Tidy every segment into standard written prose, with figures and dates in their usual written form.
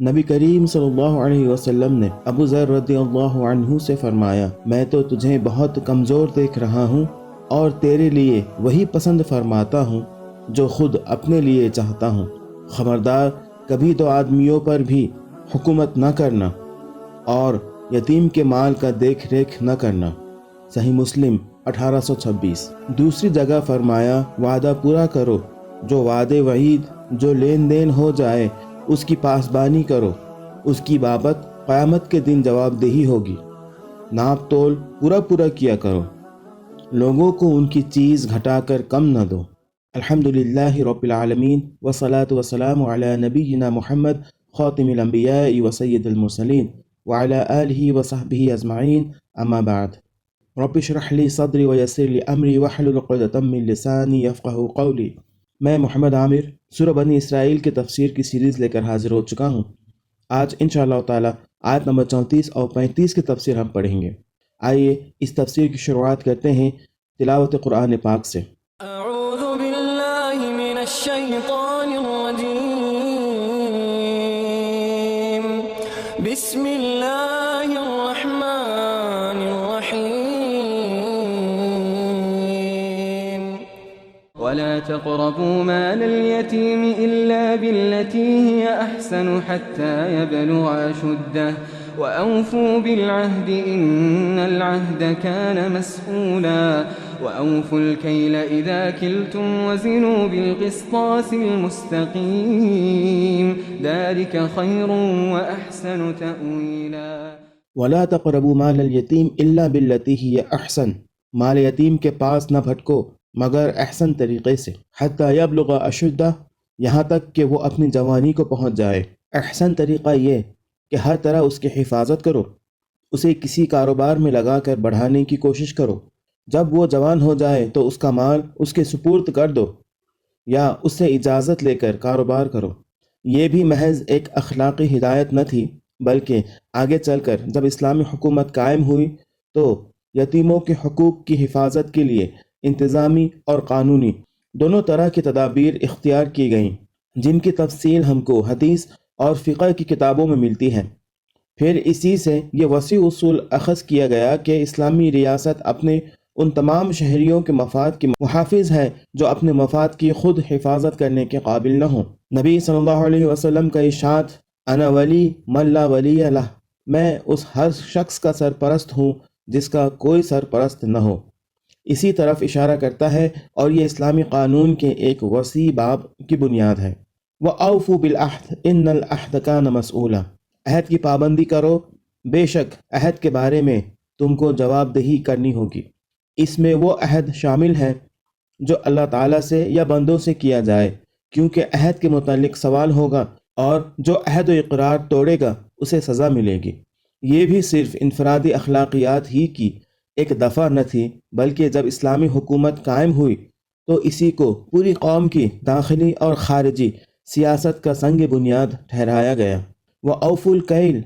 نبی کریم صلی اللہ علیہ وسلم نے ابو ذر رضی اللہ عنہ سے فرمایا، میں تو تجھے بہت کمزور دیکھ رہا ہوں اور تیرے لیے وہی پسند فرماتا ہوں جو خود اپنے لیے چاہتا ہوں۔ خبردار، کبھی تو آدمیوں پر بھی حکومت نہ کرنا اور یتیم کے مال کا دیکھ ریکھ نہ کرنا۔ صحیح مسلم 1826۔ دوسری جگہ فرمایا، وعدہ پورا کرو، جو وعدے وعید جو لین دین ہو جائے اس کی پاسبانی کرو، اس کی بابت قیامت کے دن جواب دہی ہوگی۔ ناپ تول پورا کیا کرو، لوگوں کو ان کی چیز گھٹا کر کم نہ دو۔ الحمدللہ رب العالمین والصلاة والسلام علی نبینا محمد خاتم الانبیاء وسید المرسلین وعلی آلہ وصحبہ اجمعین، اما بعد۔ رب اشرح لی صدری ویسر لی امری واحلل عقدۃ من لسانی یفقہوا قولی۔ میں محمد عامر سورہ بنی اسرائیل کی تفسیر کی سیریز لے کر حاضر ہو چکا ہوں۔ آج انشاءاللہ تعالی آیت نمبر 34 اور 35 کی تفسیر ہم پڑھیں گے۔ آئیے اس تفسیر کی شروعات کرتے ہیں تلاوت قرآن پاک سے۔ اعوذ باللہ من الشیطان الرجیم، بسم اللہ الرحمن الرحیم۔ ولا تقربوا مال اليتيم إلا بالتي هي أحسن حتى يبلغ أشده وأوفوا بالعهد إن العهد كان مسؤولا وأوفوا الكيل إذا كلتم وزنوا بالقسطاس المستقيم ذلك خير وأحسن تأويلا۔ ولا تقربوا مال الیتیم الا باللتی ہی احسن، مال یتیم کے پاس نہ بھٹکو مگر احسن طریقے سے، حتی یبلغ اشدہ، یہاں تک کہ وہ اپنی جوانی کو پہنچ جائے۔ احسن طریقہ یہ کہ ہر طرح اس کی حفاظت کرو، اسے کسی کاروبار میں لگا کر بڑھانے کی کوشش کرو۔ جب وہ جوان ہو جائے تو اس کا مال اس کے سپرد کر دو یا اس سے اجازت لے کر کاروبار کرو۔ یہ بھی محض ایک اخلاقی ہدایت نہ تھی، بلکہ آگے چل کر جب اسلامی حکومت قائم ہوئی تو یتیموں کے حقوق کی حفاظت کے لیے انتظامی اور قانونی دونوں طرح کی تدابیر اختیار کی گئیں، جن کی تفصیل ہم کو حدیث اور فقہ کی کتابوں میں ملتی ہے۔ پھر اسی سے یہ وسیع اصول اخذ کیا گیا کہ اسلامی ریاست اپنے ان تمام شہریوں کے مفاد کی محافظ ہے جو اپنے مفاد کی خود حفاظت کرنے کے قابل نہ ہوں۔ نبی صلی اللہ علیہ وسلم کا ارشاد، انا ولی من لا ولی لہ، میں اس ہر شخص کا سرپرست ہوں جس کا کوئی سرپرست نہ ہو، اسی طرف اشارہ کرتا ہے، اور یہ اسلامی قانون کے ایک وسیع باب کی بنیاد ہے۔ وَأَوْفُوا بِالْعَهْدِ إِنَّ الْعَهْدَ كَانَ مَسْئُولًا، عہد کی پابندی کرو، بے شک عہد کے بارے میں تم کو جواب دہی کرنی ہوگی۔ اس میں وہ عہد شامل ہے جو اللہ تعالیٰ سے یا بندوں سے کیا جائے، کیونکہ عہد کے متعلق سوال ہوگا، اور جو عہد و اقرار توڑے گا اسے سزا ملے گی۔ یہ بھی صرف انفرادی اخلاقیات ہی کی ایک دفعہ نہ تھی، بلکہ جب اسلامی حکومت قائم ہوئی تو اسی کو پوری قوم کی داخلی اور خارجی سیاست کا سنگ بنیاد ٹھہرایا گیا۔ وَأَوْفُوا الْكَيْلَ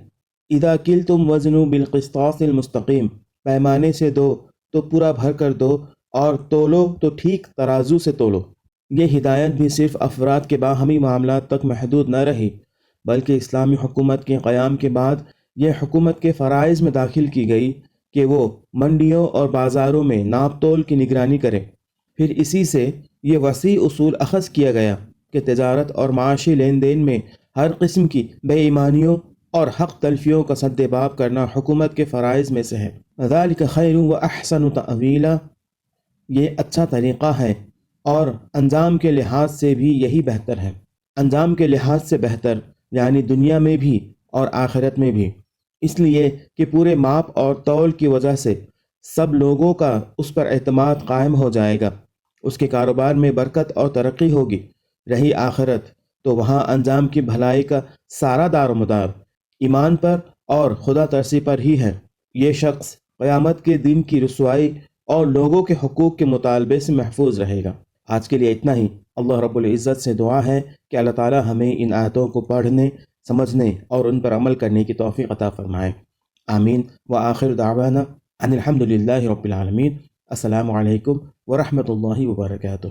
إِذَا كِلْتُمْ وَزْنُوا بِالْقِسْطَاسِ الْمُسْتَقِيمِ، پیمانے سے دو تو پورا بھر کر دو، اور تولو تو ٹھیک ترازو سے تولو۔ یہ ہدایت بھی صرف افراد کے باہمی معاملات تک محدود نہ رہی، بلکہ اسلامی حکومت کے قیام کے بعد یہ حکومت کے فرائض میں داخل کی گئی کہ وہ منڈیوں اور بازاروں میں ناپ تول کی نگرانی کرے۔ پھر اسی سے یہ وسیع اصول اخذ کیا گیا کہ تجارت اور معاشی لین دین میں ہر قسم کی بے ایمانیوں اور حق تلفیوں کا سد باب کرنا حکومت کے فرائض میں سے ہے۔ ذَلِكَ خَيْرٌ وَأَحْسَنُ تَأْوِيلًا، یہ اچھا طریقہ ہے اور انجام کے لحاظ سے بھی یہی بہتر ہے۔ انجام کے لحاظ سے بہتر یعنی دنیا میں بھی اور آخرت میں بھی، اس لیے کہ پورے ماپ اور تول کی وجہ سے سب لوگوں کا اس پر اعتماد قائم ہو جائے گا، اس کے کاروبار میں برکت اور ترقی ہوگی۔ رہی آخرت تو وہاں انجام کی بھلائی کا سارا دار و مدار ایمان پر اور خدا ترسی پر ہی ہے۔ یہ شخص قیامت کے دن کی رسوائی اور لوگوں کے حقوق کے مطالبے سے محفوظ رہے گا۔ آج کے لیے اتنا ہی۔ اللہ رب العزت سے دعا ہے کہ اللہ تعالی ہمیں ان آیتوں کو پڑھنے، سمجھنے اور ان پر عمل کرنے کی توفیق عطا فرمائے۔ آمین۔ وآخر دعوانا ان الحمد للہ رب العالمین۔ السلام علیکم ورحمۃ اللہ وبرکاتہ۔